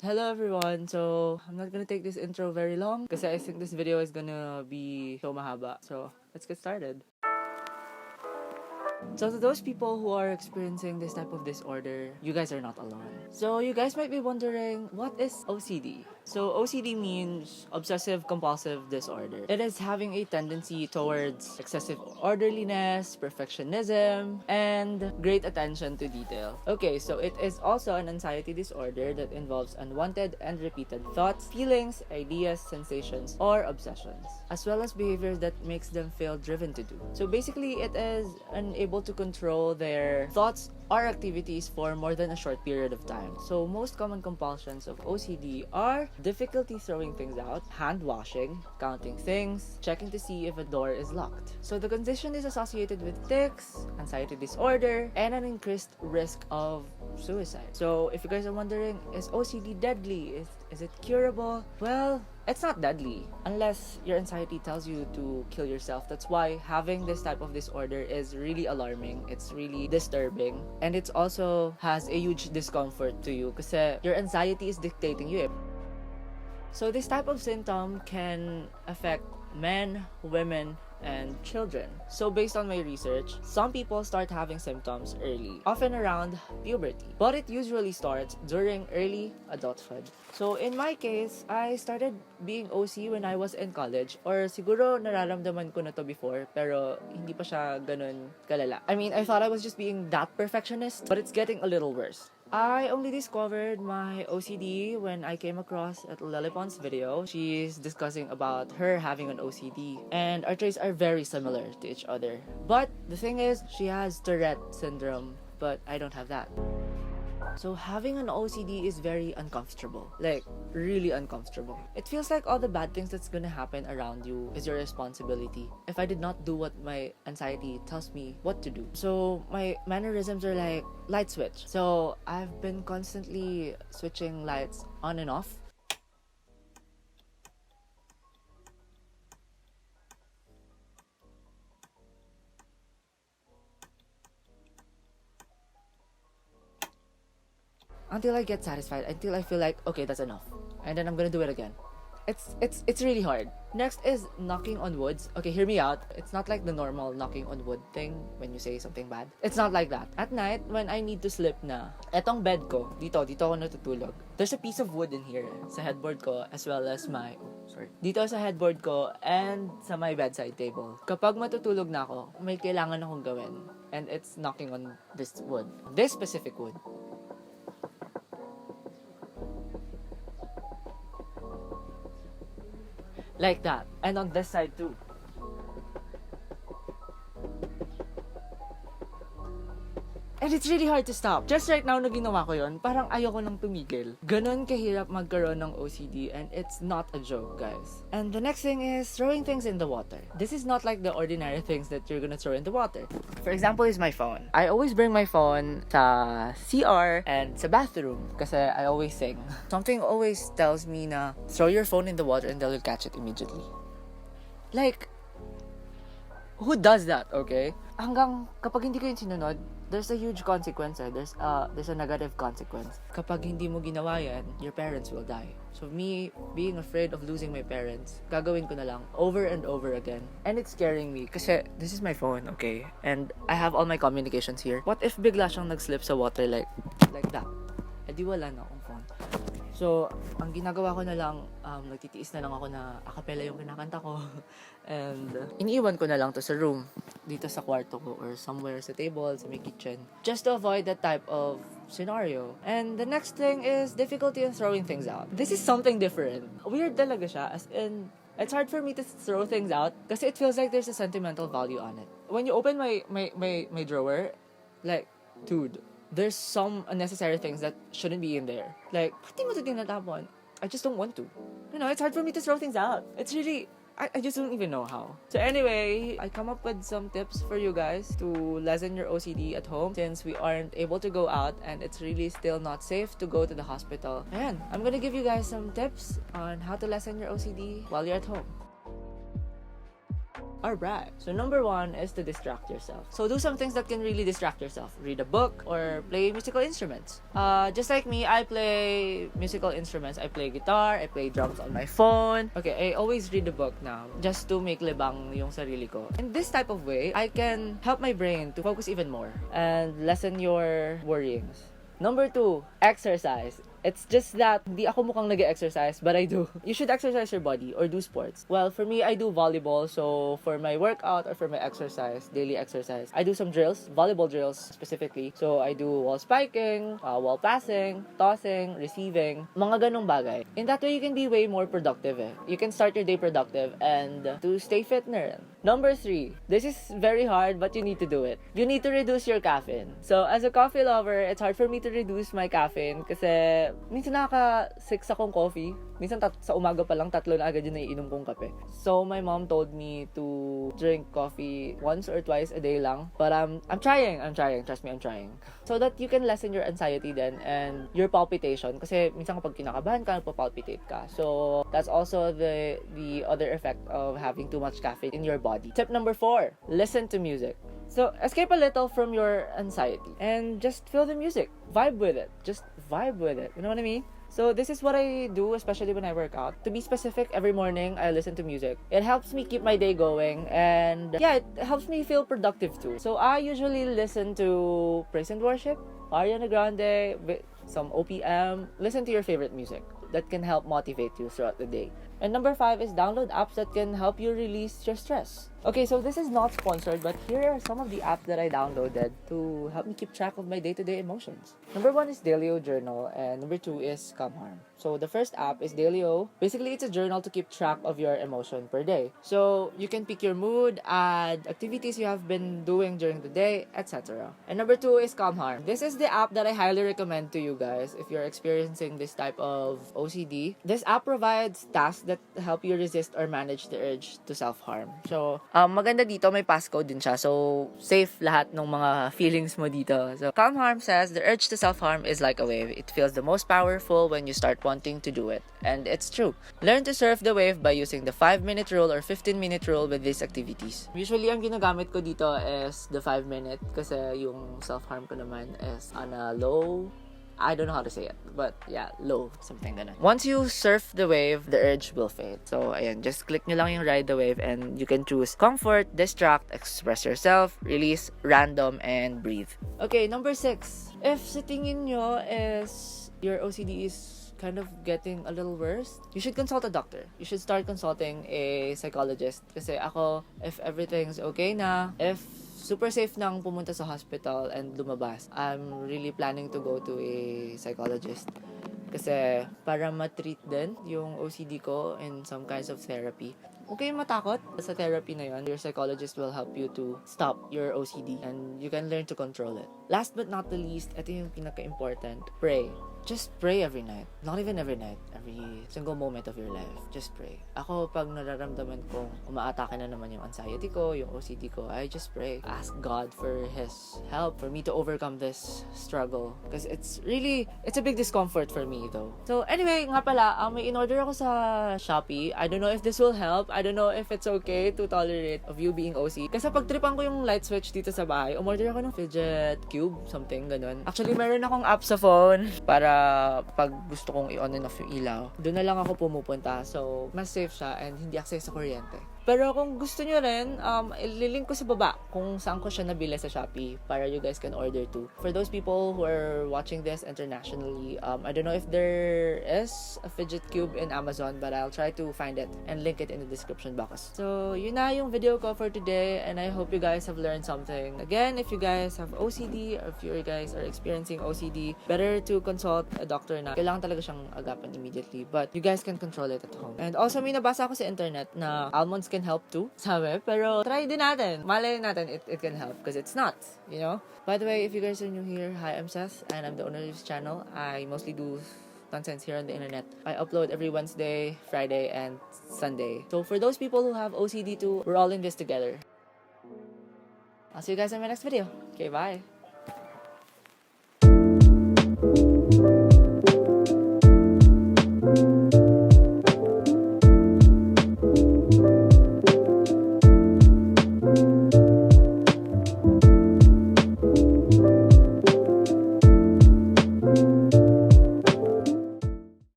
Hello everyone! So, I'm not gonna take this intro very long because I think this video is gonna be so mahaba. So, let's get started. So to those people who are experiencing this type of disorder, you guys are not alone. So you guys might be wondering, what is OCD? So OCD means obsessive compulsive disorder. It is having a tendency towards excessive orderliness, perfectionism, and great attention to detail. Okay, so it is also an anxiety disorder that involves unwanted and repeated thoughts, feelings, ideas, sensations, or obsessions, as well as behaviors that makes them feel driven to do. So basically, it is unable to control their thoughts or activities for more than a short period of time. So most common compulsions of OCD are difficulty throwing things out, hand washing, counting things, checking to see if a door is locked. So the condition is associated with tics, anxiety disorder, and an increased risk of suicide. So if you guys are wondering, is OCD deadly? Is it curable? Well, it's not deadly unless your anxiety tells you to kill yourself. That's why having this type of disorder is really alarming. It's really disturbing. And it also has a huge discomfort to you kasi your anxiety is dictating you. So this type of symptom can affect men, women, and children. So based on my research, some people start having symptoms early, often around puberty, but it usually starts during early adulthood. So in my case, I started being OC when I was in college, or siguro nararamdaman ko na to before, pero hindi pa siya ganun kalala. I mean, I thought I was just being that perfectionist, but it's getting a little worse. I only discovered my OCD when I came across at Lalipon's video. She's discussing about her having an OCD, and our traits are very similar to each other. But the thing is, she has Tourette syndrome, but I don't have that. So having an OCD is very uncomfortable, like really uncomfortable. It feels like all the bad things that's gonna happen around you is your responsibility if I did not do what my anxiety tells me what to do. So my mannerisms are like light switch. So I've been constantly switching lights on and off. Until I get satisfied, until I feel like, okay, that's enough. And then I'm gonna do it again. It's really hard. Next is knocking on woods. Okay, hear me out. It's not like the normal knocking on wood thing when you say something bad. It's not like that. At night, when I need to sleep na, etong bed ko, dito ako natutulog. There's a piece of wood in here sa headboard ko as well as dito sa headboard ko and sa my bedside table. Kapag matutulog na ako, may kailangan akong gawin. And it's knocking on this wood. This specific wood. Like that. And on this side too. And it's really hard to stop. Just right now na ginawa ko yun, parang ayoko nang tumigil. Ganon kahirap magkaroon ng OCD, and it's not a joke, guys. And the next thing is throwing things in the water. This is not like the ordinary things that you're gonna throw in the water. For example is my phone. I always bring my phone sa CR and sa bathroom kasi I always sing. Something always tells me na throw your phone in the water and they'll catch it immediately. Like, who does that, okay? Hanggang kapag hindi ko yung sinunod, there's a huge consequence. There's a negative consequence. Kapag hindi mo ginawa yan, your parents will die. So me being afraid of losing my parents, gagawin ko na lang over and over again. And it's scaring me kasi this is my phone, okay? And I have all my communications here. What if bigla siyang nag-slip sa water like that? Eh di wala na akong phone. So, ang ginagawa ko na lang, nagtitiis na lang ako na acapella yung kinakanta ko. And iniiwan ko na lang to sa room, dito sa kwarto ko or somewhere sa table, sa my kitchen. Just to avoid that type of scenario. And the next thing is difficulty in throwing things out. This is something different. Weird talaga siya, as in, it's hard for me to throw things out kasi it feels like there's a sentimental value on it. When you open my drawer, like, dude, there's some unnecessary things that shouldn't be in there. Like, pati mo ito tinatapon? I just don't want to. You know, it's hard for me to throw things out. It's really, I just don't even know how. So anyway, I come up with some tips for you guys to lessen your OCD at home since we aren't able to go out and it's really still not safe to go to the hospital. And I'm gonna give you guys some tips on how to lessen your OCD while you're at home. are brag. So number 1 is to distract yourself. So do some things that can really distract yourself. Read a book or play musical instruments. Just like me, I play musical instruments. I play guitar, I play drums on my phone. Okay, I always read a book now just to make libang yung sarili ko. In this type of way, I can help my brain to focus even more and lessen your worryings. Number 2, exercise. It's just that hindi ako mukhang nag-exercise, but I do. You should exercise your body or do sports. Well, for me, I do volleyball. So, for my workout or for my exercise, daily exercise, I do some drills, volleyball drills specifically. So, I do wall spiking, wall passing, tossing, receiving, mga ganong bagay. In that way, you can be way more productive eh. You can start your day productive and to stay fit na rin. Number 3, this is very hard but you need to do it. You need to reduce your caffeine. So, as a coffee lover, it's hard for me to reduce my caffeine kasi minsan nakaka-6 akong coffee. Minsan sa umaga pa lang 3 na agad yung naiinom kong kape. So, my mom told me to drink coffee once or twice a day lang. But I'm trying. Trust me, I'm trying. So that you can lessen your anxiety then and your palpitation. Kasi minsan kapag kinakabahan ka, nagpa-palpitate ka. So, that's also the other effect of having too much caffeine in your body. Tip number 4, listen to music. So, escape a little from your anxiety and just feel the music. Vibe with it. Just vibe with it. You know what I mean? So, this is what I do, especially when I work out. To be specific, every morning, I listen to music. It helps me keep my day going and, yeah, it helps me feel productive too. So, I usually listen to praise and worship, Ariana Grande, some OPM. Listen to your favorite music that can help motivate you throughout the day. And number 5 is download apps that can help you release your stress. Okay, so this is not sponsored, but here are some of the apps that I downloaded to help me keep track of my day-to-day emotions. Number 1 is Dailyo Journal, and number 2 is Calm Harm. So the first app is Dailyo. Basically, it's a journal to keep track of your emotion per day. So you can pick your mood, add activities you have been doing during the day, etc. And number 2 is Calm Harm. This is the app that I highly recommend to you guys if you're experiencing this type of OCD. This app provides tasks that help you resist or manage the urge to self-harm. So, maganda dito, may passcode din siya. So, safe lahat ng mga feelings mo dito. So, Calm Harm says, the urge to self-harm is like a wave. It feels the most powerful when you start wanting to do it. And it's true. Learn to surf the wave by using the 5-minute rule or 15-minute rule with these activities. Usually, ang ginagamit ko dito is the 5-minute kasi yung self-harm ko naman is on a low, I don't know how to say it, but yeah, low, something ganun. Once you surf the wave, the urge will fade. So, ayan, just click nyo lang yung ride the wave and you can choose comfort, distract, express yourself, release, random, and breathe. Okay, number 6. If sa tingin nyo is your OCD is kind of getting a little worse, you should consult a doctor. You should start consulting a psychologist. Kasi ako, if everything's okay na, if super safe nang pumunta sa hospital and lumabas, I'm really planning to go to a psychologist. Kasi para ma-treat din yung OCD ko in some kinds of therapy. Okay, matakot sa therapy na yun. Your psychologist will help you to stop your OCD and you can learn to control it. Last but not the least, ito yung pinaka-important, pray. Just pray every night. Not even every night. Every single moment of your life. Just pray. Ako, pag nararamdaman kong umaatake na naman yung anxiety ko, yung OCD ko, I just pray. Ask God for His help for me to overcome this struggle. Because it's a big discomfort for me though. So anyway, nga pala, may in-order ako sa Shopee. I don't know if this will help. I don't know if it's okay to tolerate of you being OC. Kasi pag tripan ko yung light switch dito sa bahay, umorder ako ng fidget cube, something ganun. Actually, meron akong app sa phone para pag gusto kong i-on and off yung ilaw, doon na lang ako pumupunta. So, mas safe siya and hindi access sa kuryente. Pero kung gusto nyo rin, ililink ko sa baba kung saan ko siya nabili sa Shopee para you guys can order too. For those people who are watching this internationally, I don't know if there is a fidget cube in Amazon, but I'll try to find it and link it in the description box. So, yun na yung video ko for today and I hope you guys have learned something. Again, if you guys have OCD or if you guys are experiencing OCD, better to consult a doctor na. Kailangan talaga siyang agapan immediately, but you guys can control it at home. And also, may nabasa ako sa internet na almonds can help too, sabi. Pero try din natin. Malay natin it can help because it's not, you know? By the way, if you guys are new here, hi, I'm Seth and I'm the owner of this channel. I mostly do nonsense here on the internet. I upload every Wednesday, Friday, and Sunday. So for those people who have OCD too, we're all in this together. I'll see you guys in my next video. Okay, bye.